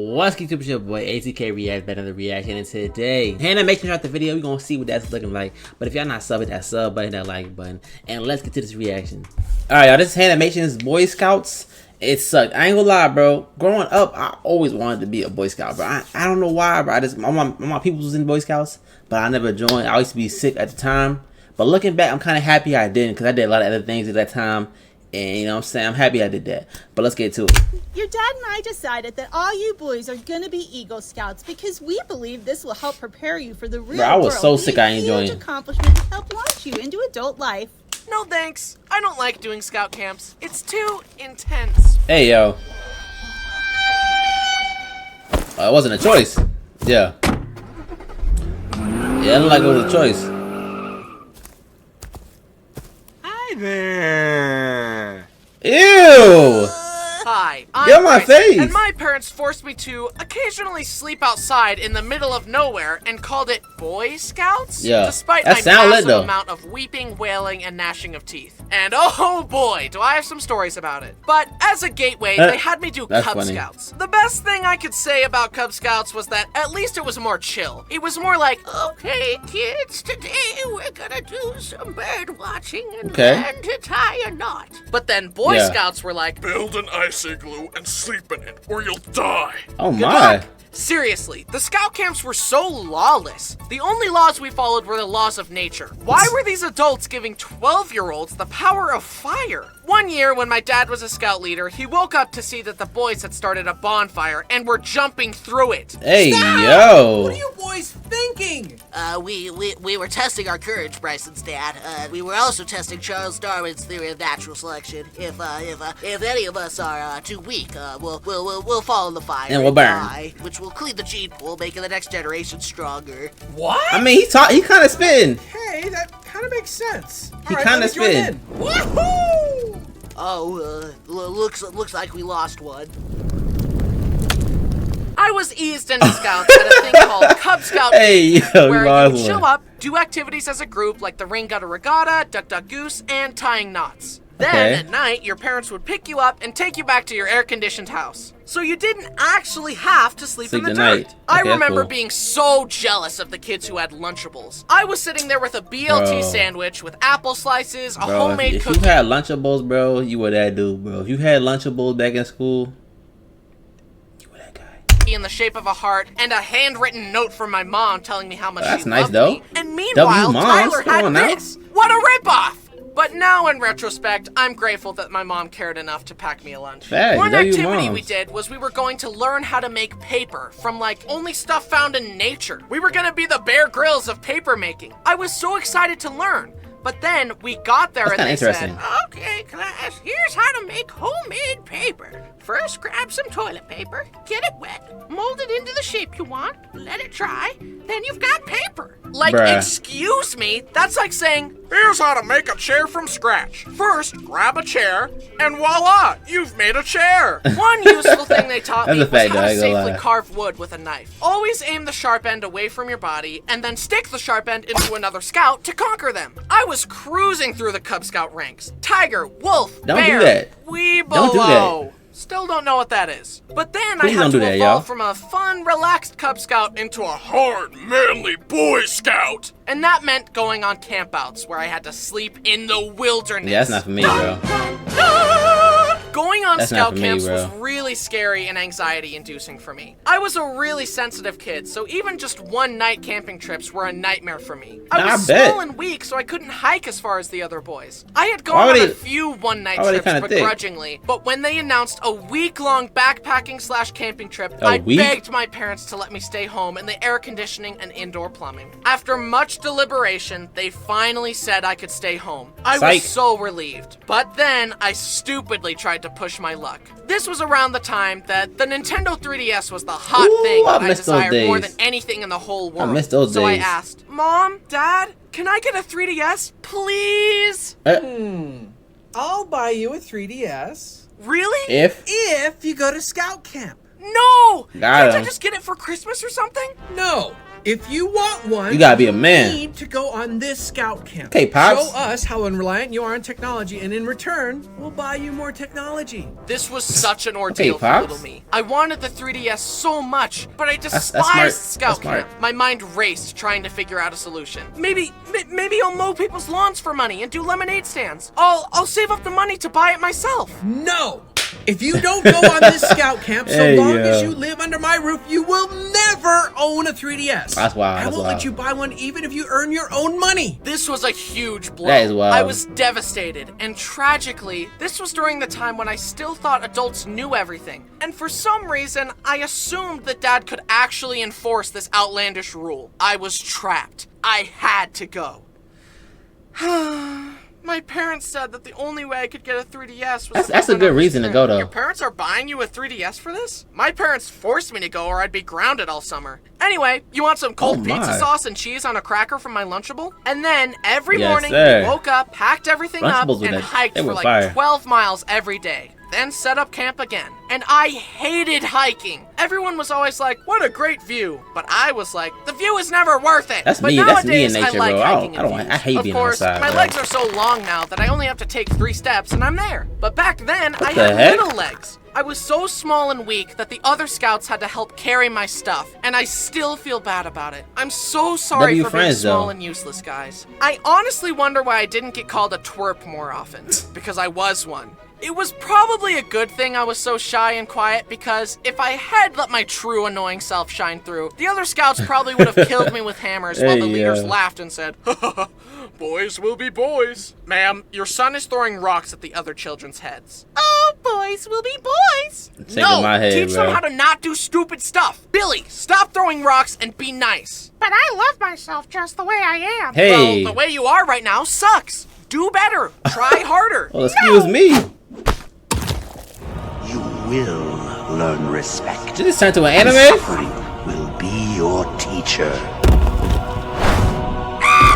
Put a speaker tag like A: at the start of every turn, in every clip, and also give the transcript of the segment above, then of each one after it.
A: What's good, YouTube? It's your boy ATK React, better than reaction, and today, Haminations dropped the video. We're gonna see what that's looking like. But if y'all not subbing, that sub button, that like button, and let's get to this reaction. Alright, y'all, this is Haminations Boy Scouts. It sucked. I ain't gonna lie, bro. Growing up, I always wanted to be a Boy Scout, bro. I don't know why, bro. My people was in Boy Scouts, but I never joined. I used to be sick at the time. But looking back, I'm kind of happy I didn't, because I did a lot of other things at that time. And you know what I'm saying? I'm happy I did that. But let's get to it.
B: Your dad and I decided that all you boys are going to be Eagle Scouts because we believe this will help prepare you for the real world.
A: Bro, I was so sick I ain't
B: huge
A: joining.
B: accomplishment to help launch you into adult life.
C: No thanks. I don't like doing scout camps. It's too intense.
A: Hey, yo. It wasn't a choice. Yeah. Yeah, I don't like it was a choice.
C: Hi there.
A: Ew!
C: Hi,
A: Get
C: I'm
A: my
C: Bryce,
A: face.
C: and my parents forced me to occasionally sleep outside in the middle of nowhere and called it Boy Scouts?
A: Yeah,
C: Despite
A: that
C: my
A: sound lit,
C: massive
A: though.
C: amount of weeping, wailing, and gnashing of teeth. And oh boy, do I have some stories about it. But as a gateway, they had me do
A: That's
C: Cub
A: funny.
C: Scouts. The best thing I could say about Cub Scouts was that at least it was more chill. It was more like, okay, kids, today we're gonna do some bird watching and learn to tie a knot. But then Boy Scouts were like,
D: build an ice igloo and sleep in it, or you'll die.
A: Oh
C: good
A: my.
C: luck. Seriously, the scout camps were so lawless. The only laws we followed were the laws of nature. Why were these adults giving 12-year-olds the power of fire? One year, when my dad was a scout leader, he woke up to see that the boys had started a bonfire and were jumping through it.
A: Hey,
E: Stop!
A: yo.
E: What are you boys thinking?
F: We were testing our courage, Bryson's dad. We were also testing Charles Darwin's theory of natural selection. If any of us are too weak, we'll fall in the fire
A: And we'll burn.
F: die, which will clean the gene pool, making the next generation stronger.
E: What?
A: I mean, he kind of spitting.
E: Hey, that kind of makes sense.
A: He
E: All right,
A: kinda
E: let me join
A: spin.
E: in. Woohoo!
F: Oh, looks like we lost one.
C: I was eased into scouts at a thing called Cub Scout
A: Hey, yo,
C: where
A: you
C: you
A: lost
C: would show
A: one.
C: up, do activities as a group like the Rain Gutter Regatta, Duck Duck Goose, and tying knots. Then,
A: Okay.
C: at night, your parents would pick you up and take you back to your air-conditioned house. So you didn't actually have to sleep in the
A: at
C: dirt.
A: night.
C: I
A: Okay, that's
C: remember
A: cool.
C: being so jealous of the kids who had Lunchables. I was sitting there with a BLT
A: Bro.
C: sandwich with apple slices, a
A: Bro,
C: homemade
A: if
C: cookie.
A: you had Lunchables, bro, you were that dude, bro. If you had Lunchables back in school, you were that guy.
C: In the shape of a heart, and a handwritten note from my mom telling me how much
A: That's
C: she
A: nice,
C: loved
A: though.
C: me. And meanwhile,
A: Moms,
C: Tyler
A: come
C: had
A: on now.
C: this. What a ripoff! But now, in retrospect, I'm grateful that my mom cared enough to pack me a lunch.
A: Facts,
C: One
A: W
C: activity
A: moms.
C: we did was we were going to learn how to make paper from, like, only stuff found in nature. We were gonna be the Bear Grylls of paper making. I was so excited to learn. But then we got there
A: That's
C: and they
A: kinda
C: said,
A: interesting.
C: okay, class, here's how to make homemade paper. First, grab some toilet paper, get it wet, mold it into the shape you want, let it dry, then you've got paper. Like,
A: Bruh.
C: excuse me? That's like saying,
D: Here's how to make a chair from scratch. First, grab a chair, and voila, you've made a chair.
C: one useful thing they taught
A: That's
C: me
A: a
C: was
A: fact,
C: how
A: though, I
C: to
A: ain't gonna
C: safely
A: lie.
C: carve wood with a knife. Always aim the sharp end away from your body, and then stick the sharp end into another scout to conquer them. I was cruising through the Cub Scout ranks. Tiger, wolf,
A: Don't do
C: bear,
A: that.
C: weeble.
A: Don't do that.
C: Still don't know what that is. But then
A: Please
C: I had
A: don't
C: to
A: do that,
C: evolve
A: y'all.
C: from a fun, relaxed Cub Scout into a
D: Hard, manly Boy Scout.
C: and that meant going on campouts where I had to sleep in the wilderness.
A: Yeah, that's not for me, bro.
C: Going on
A: That's not
C: scout
A: for me,
C: camps
A: bro.
C: was really scary and anxiety-inducing for me. I was a really sensitive kid, so even just one-night camping trips were a nightmare for me. I
A: Nah,
C: was
A: I bet.
C: small and weak, so I couldn't hike as far as the other boys. I had
A: Why
C: gone
A: were
C: on a
A: they-
C: few one-night
A: why were they
C: trips
A: kinda thick?
C: begrudgingly, but when they announced a week-long backpacking/camping trip,
A: A
C: I
A: week?
C: begged my parents to let me stay home in the air conditioning and indoor plumbing. After much deliberation, they finally said I could stay home. I
A: Psych.
C: was so relieved. But then I stupidly tried to push my luck. This was around the time that the Nintendo 3DS was the hot
A: Ooh,
C: thing
A: I
C: that I
A: missed those
C: desired more
A: days.
C: than anything in the whole world.
A: missed those
C: so
A: days.
C: I asked, Mom, Dad, can I get a 3DS, please?
E: I'll buy you a 3DS
C: Really?
A: If
E: if you go to scout camp.
C: No!
A: Got
C: Can't I
A: him.
C: just get it for Christmas or something?
E: No, If you want one,
A: You gotta be a man.
E: need to go on this scout camp.
A: Okay, Pops.
E: Show us how unreliant you are on technology, and in return, we'll buy you more technology.
C: This was such an ordeal for
A: Pops.
C: little me. I wanted the 3DS so much, but I
A: that's
C: despised
A: smart.
C: Scout
A: That's smart.
C: Camp. My mind raced trying to figure out a solution. Maybe I'll mow people's lawns for money and do lemonade stands. I'll save up the money to buy it myself.
E: No! If you don't go on this scout camp, so
A: Hey,
E: long
A: yo.
E: as you live under my roof, you will never own a 3DS.
A: That's wild,
E: I
A: that's
E: won't
A: wild.
E: let you buy one even if you earn your own money.
C: This was a huge blow.
A: That is wild.
C: I was devastated, and tragically, this was during the time when I still thought adults knew everything. And for some reason, I assumed that Dad could actually enforce this outlandish rule. I was trapped. I had to go. My parents said that the only way I could get a 3DS was
A: That's a good reason to go, though.
C: Your parents are buying you a 3DS for this? My parents forced me to go or I'd be grounded all summer. Anyway, you want some cold
A: Oh,
C: pizza
A: my.
C: sauce and cheese on a cracker from my Lunchable? And then every
A: Yes,
C: morning
A: sir.
C: we woke up, packed everything up,
A: Lunchables were
C: and
A: that-
C: hiked
A: they
C: for
A: were
C: like
A: fire.
C: 12 miles every day. Then set up camp again. And I hated hiking. Everyone was always like, what a great view. But I was like, the view is never worth it.
A: That's
C: but
A: me.
C: Nowadays,
A: That's me in nature,
C: I like
A: bro.
C: hiking
A: I don't.
C: and
A: I hate
C: views.
A: being
C: Of course,
A: outside.
C: my
A: bro.
C: legs are so long now that I only have to take 3 steps and I'm there. But back then, I
A: the
C: had
A: heck?
C: little legs. I was so small and weak that the other scouts had to help carry my stuff, and I still feel bad about it. I'm so sorry
A: you
C: for being
A: friends,
C: small
A: though.
C: and useless, guys. I honestly wonder why I didn't get called a twerp more often, because I was one. It was probably a good thing I was so shy and quiet, because if I had let my true annoying self shine through, the other scouts probably would have killed me with hammers while the
A: Hey,
C: leaders
A: yeah.
C: laughed and said,
D: Boys will be boys.
C: Ma'am, your son is throwing rocks at the other children's heads.
F: Oh, boys will be boys.
A: Shaking my head,
C: teach
A: bro.
C: them how to not do stupid stuff. Billy, stop throwing rocks and be nice.
F: But I love myself just the way I am.
A: Hey.
C: Well, the way you are right now sucks. Do better. Try harder.
A: Well, excuse me.
G: You will learn respect.
A: Did this turn to an anime?
G: Suffering will be your teacher.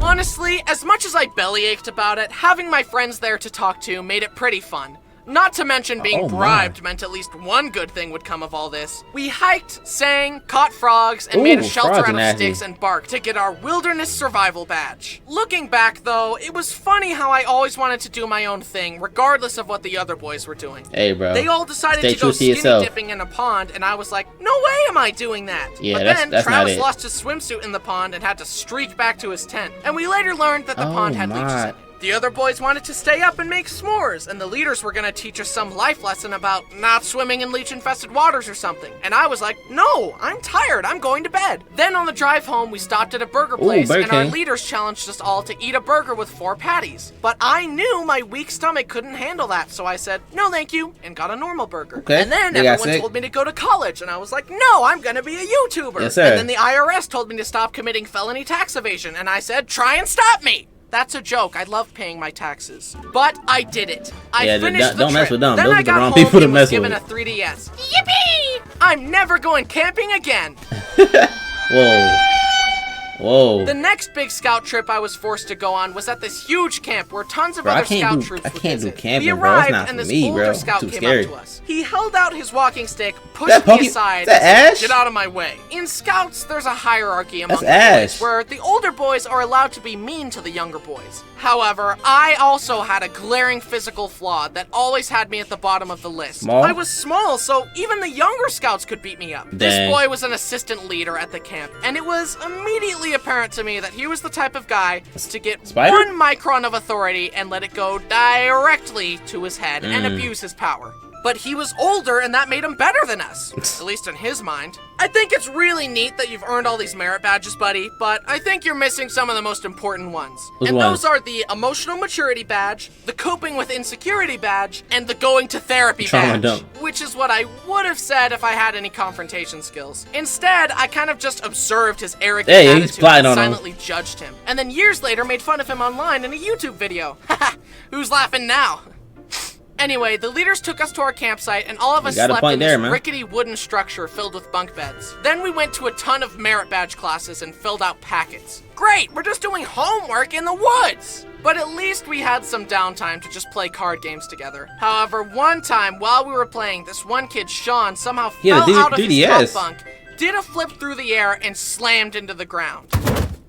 C: Honestly, as much as I bellyached about it, having my friends there to talk to made it pretty fun. Not to mention being
A: Oh, my.
C: bribed meant at least one good thing would come of all this. We hiked, sang, caught frogs, and made a
A: Ooh,
C: shelter
A: frogs
C: out
A: are
C: of
A: nasty.
C: sticks and bark to get our wilderness survival badge. Looking back, though, it was funny how I always wanted to do my own thing, regardless of what the other boys were doing.
A: Hey, bro.
C: They all decided
A: Stay
C: to
A: true
C: go
A: to
C: skinny
A: yourself.
C: dipping in a pond, and I was like, no way am I doing that.
A: Yeah,
C: but
A: that's-
C: then
A: that's not
C: Travis
A: it.
C: lost his swimsuit in the pond and had to streak back to his tent. And we later learned that the
A: Oh,
C: pond had leeches in
A: my.
C: it. The other boys wanted to stay up and make s'mores, and the leaders were gonna teach us some life lesson about not swimming in leech-infested waters or something. And I was like, no, I'm tired, I'm going to bed. Then on the drive home, we stopped at a burger place,
A: Burger
C: and our
A: King.
C: leaders challenged us all to eat a burger with 4 patties. But I knew my weak stomach couldn't handle that, so I said, no thank you, and got a normal burger.
A: Okay,
C: And then
A: they got
C: everyone
A: sick.
C: told me to go to college, and I was like, no, I'm gonna be a YouTuber.
A: Yes, sir.
C: And then the IRS told me to stop committing felony tax evasion, and I said, try and stop me. That's a joke. I love paying my taxes. But I did it. I
A: Yeah,
C: finished the
A: don't mess
C: trip.
A: with them.
C: Then
A: Those
C: I
A: are the
C: got
A: wrong
C: home
A: people to
C: and was
A: mess
C: given
A: with.
C: a 3DS. Yippee! I'm never going camping again.
A: Whoa. Whoa.
C: The next big scout trip I was forced to go on was at this huge camp where tons of
A: Bro, I
C: other
A: can't
C: scout
A: do-
C: troops
A: I
C: would
A: can't do
C: visit.
A: camping,
C: we
A: bro. It's
C: arrived
A: not
C: and
A: for
C: this
A: me,
C: older
A: bro.
C: scout
A: Too
C: came
A: scary.
C: up to us. He held out his walking stick,
A: That
C: pushed me aside,
A: is that
C: and said,
A: Ash?
C: get out of my way. In scouts, there's a hierarchy among
A: That's
C: the boys
A: Ash.
C: where the older boys are allowed to be mean to the younger boys. However, I also had a glaring physical flaw that always had me at the bottom of the list.
A: Small?
C: I was small, so even the younger scouts could beat me up. This
A: Dang.
C: boy was an assistant leader at the camp, and it was immediately apparent to me that he was the type of guy to get
A: Spider?
C: 1 micron of authority and let it go directly to his head and abuse his power. But he was older, and that made him better than us, at least in his mind. I think it's really neat that you've earned all these merit badges, buddy, but I think you're missing some of the most important ones.
A: Which
C: and
A: ones?
C: those are the emotional maturity badge, the coping with insecurity badge, and the going to therapy
A: Trauma
C: badge.
A: dump.
C: Which is what I would have said if I had any confrontation skills. Instead, I kind of just observed his arrogant
A: Hey, he's
C: attitude
A: plotting
C: and
A: on him.
C: silently judged him. And then years later made fun of him online in a YouTube video. Haha, who's laughing now? Anyway, the leaders took us to our campsite, and all of us
A: You got a
C: slept
A: point
C: in
A: there,
C: this
A: man.
C: rickety wooden structure filled with bunk beds. Then we went to a ton of merit badge classes and filled out packets. Great, we're just doing homework in the woods! But at least we had some downtime to just play card games together. However, one time while we were playing, this one kid, Sean, somehow
A: He had a
C: fell out of his
A: 3DS.
C: top bunk did a flip through the air and slammed into the ground.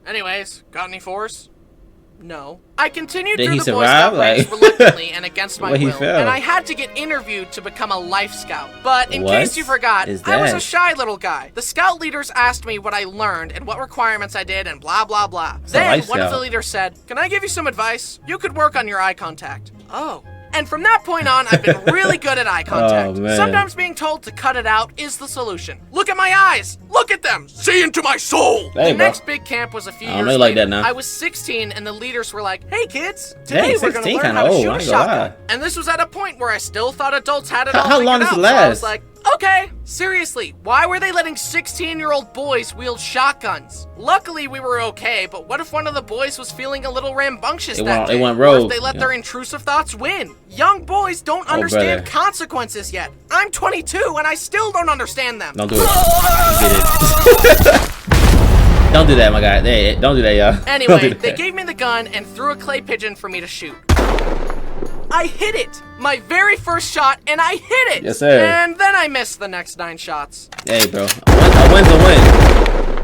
C: Anyways, got any fours? No. I continued
A: Did
C: through
A: he
C: the Boy Scout
A: survive?
C: ranks
A: Like-
C: reluctantly and against my
A: Well, he
C: will,
A: fell.
C: and I had to get interviewed to become a Life Scout. But in
A: What
C: case you forgot,
A: is
C: I was a
A: that?
C: shy little guy. The Scout leaders asked me what I learned and what requirements I did and blah blah blah.
A: a
C: Then
A: Life
C: one of the
A: Scout.
C: leaders said, "Can I give you some advice? You could work on your eye contact." Oh. And from that point on, I've been really good at eye contact.
A: Oh, man.
C: Sometimes being told to cut it out is the solution. Look at my eyes!
D: Look at them! See into my soul!
A: Hey,
C: The
A: bro.
C: next big camp was a few
A: I
C: years
A: don't know you like
C: later.
A: that now.
C: I was 16 and the leaders were like, "Hey kids, today
A: Dang,
C: we're gonna
A: 16
C: learn
A: kinda
C: how to
A: old,
C: shoot
A: I
C: a
A: ain't gonna
C: shotgun."
A: lie.
C: And this was at a point where I still thought adults had it
A: How-
C: all
A: how
C: figured
A: long does
C: out.
A: it
C: So I was
A: last?
C: like, okay, seriously, why were they letting 16-year-old boys wield shotguns? Luckily we were okay, but what if one of the boys was feeling a little rambunctious
A: It
C: that
A: went-
C: day?
A: it went
C: Or
A: rogue,
C: if they let
A: yeah.
C: their intrusive thoughts win? Young boys don't understand
A: brother.
C: consequences yet. I'm 22 and I still don't understand them.
A: Don't do it. You get it. Don't do that, my guy. Hey, don't do that, y'all. Don't
C: Anyway,
A: do
C: they
A: that.
C: gave me the gun and threw a clay pigeon for me to shoot. I hit it! My very first shot, and I hit it!
A: Yes, sir.
C: And then I missed the next 9 shots.
A: Hey, bro. A win's a win.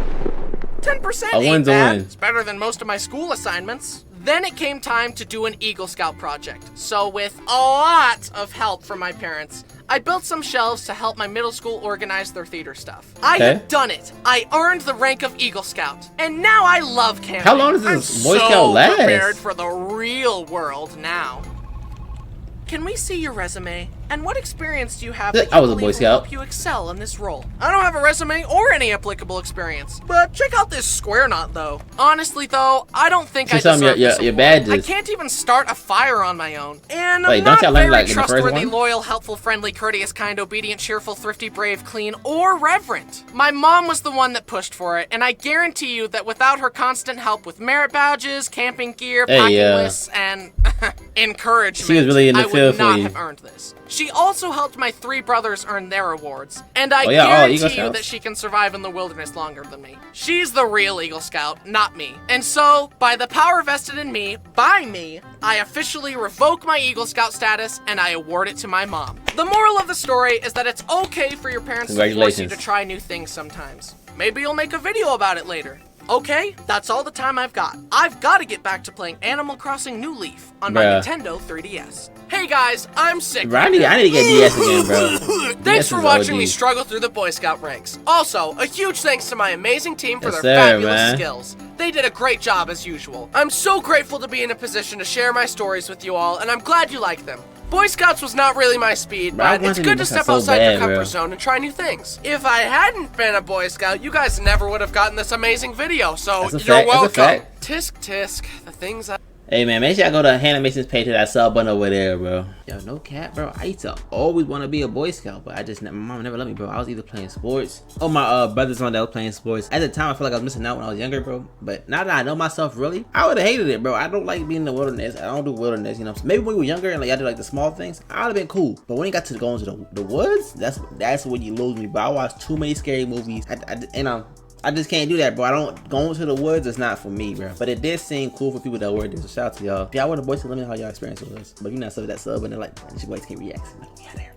C: 10%
A: A
C: ain't
A: win's a
C: bad.
A: win.
C: It's better than most of my school assignments. Then it came time to do an Eagle Scout project. So with a lot of help from my parents, I built some shelves to help my middle school organize their theater stuff. I
A: Okay.
C: had done it. I earned the rank of Eagle Scout. And now I love camping.
A: How long does
C: I'm
A: this Boy
C: so
A: Scout last?
C: prepared for the real world now. Can we see your resume? And what experience do you have that
A: I
C: you
A: was a
C: believe
A: Boy
C: will
A: Scout.
C: help you excel in this role? I don't have a resume or any applicable experience, but check out this square knot though. Honestly though, I don't think I
A: Show some
C: deserve
A: your-
C: this
A: your
C: award.
A: badges.
C: I can't even start a fire on my own. And
A: Wait,
C: I'm
A: don't
C: not
A: y'all learn,
C: very
A: like, in the first
C: trustworthy,
A: one?
C: loyal, helpful, friendly, courteous, kind, obedient, cheerful, thrifty, brave, clean, or reverent. My mom was the one that pushed for it, and I guarantee you that without her constant help with merit badges, camping gear,
A: Hey,
C: packing
A: yeah.
C: lists, and encouragement,
A: She was really in the
C: I
A: field
C: would
A: for
C: not
A: you.
C: have earned this. She also helped my 3 brothers earn their awards, and I
A: Oh, yeah, all
C: guarantee
A: Eagle
C: you
A: Scouts?
C: that she can survive in the wilderness longer than me. She's the real Eagle Scout, not me. And so, by the power vested in me, by me, I officially revoke my Eagle Scout status and I award it to my mom. The moral of the story is that it's okay for your parents to force you
A: Congratulations.
C: to try new things sometimes. Maybe you'll make a video about it later. Okay, that's all the time I've got. I've got to get back to playing Animal Crossing New Leaf on my
A: Bruh.
C: Nintendo 3DS. Hey guys, I'm sick.
A: Bro, I need to get DS again, bro.
C: Thanks
A: DS
C: for
A: is
C: watching
A: OG.
C: me struggle through the Boy Scout ranks. Also, a huge thanks to my amazing team for
A: Yes,
C: their
A: sir,
C: fabulous
A: man.
C: skills. They did a great job as usual. I'm so grateful to be in a position to share my stories with you all, and I'm glad you like them. Boy Scouts was not really my speed,
A: Bro, I
C: but
A: wanted
C: it's
A: to
C: good
A: be
C: to step
A: so
C: outside
A: bad,
C: your comfort
A: bro.
C: zone and try new things. If I hadn't been a Boy Scout, you guys never would have gotten this amazing video, so
A: That's a
C: you're
A: fact, that's a
C: welcome.
A: fact.
C: Tisk tisk, the things I...
A: Hey man, make sure I go to Haminations page to that sub button over there, bro. Yo, no cap, bro. I used to always want to be a Boy Scout, but my mom never let me, bro. I was either playing sports or my brother's one that was playing sports. At the time, I feel like I was missing out when I was younger, bro. But now that I know myself, really, I would have hated it, bro. I don't like being in the wilderness. I don't do wilderness, you know. Maybe when we were younger and like I did like the small things, I would have been cool. But when it got to going to the woods, that's when you lose me, bro. I watched too many scary movies, I just can't do that, bro. I don't go into the woods. It's not for me, bro. But it did seem cool for people that were there. So shout out to y'all. If y'all were the Boy Scouts, let me know how y'all experience was. But if you're not sub that sub, and they're like, this your boys can't react. Like, yeah, there.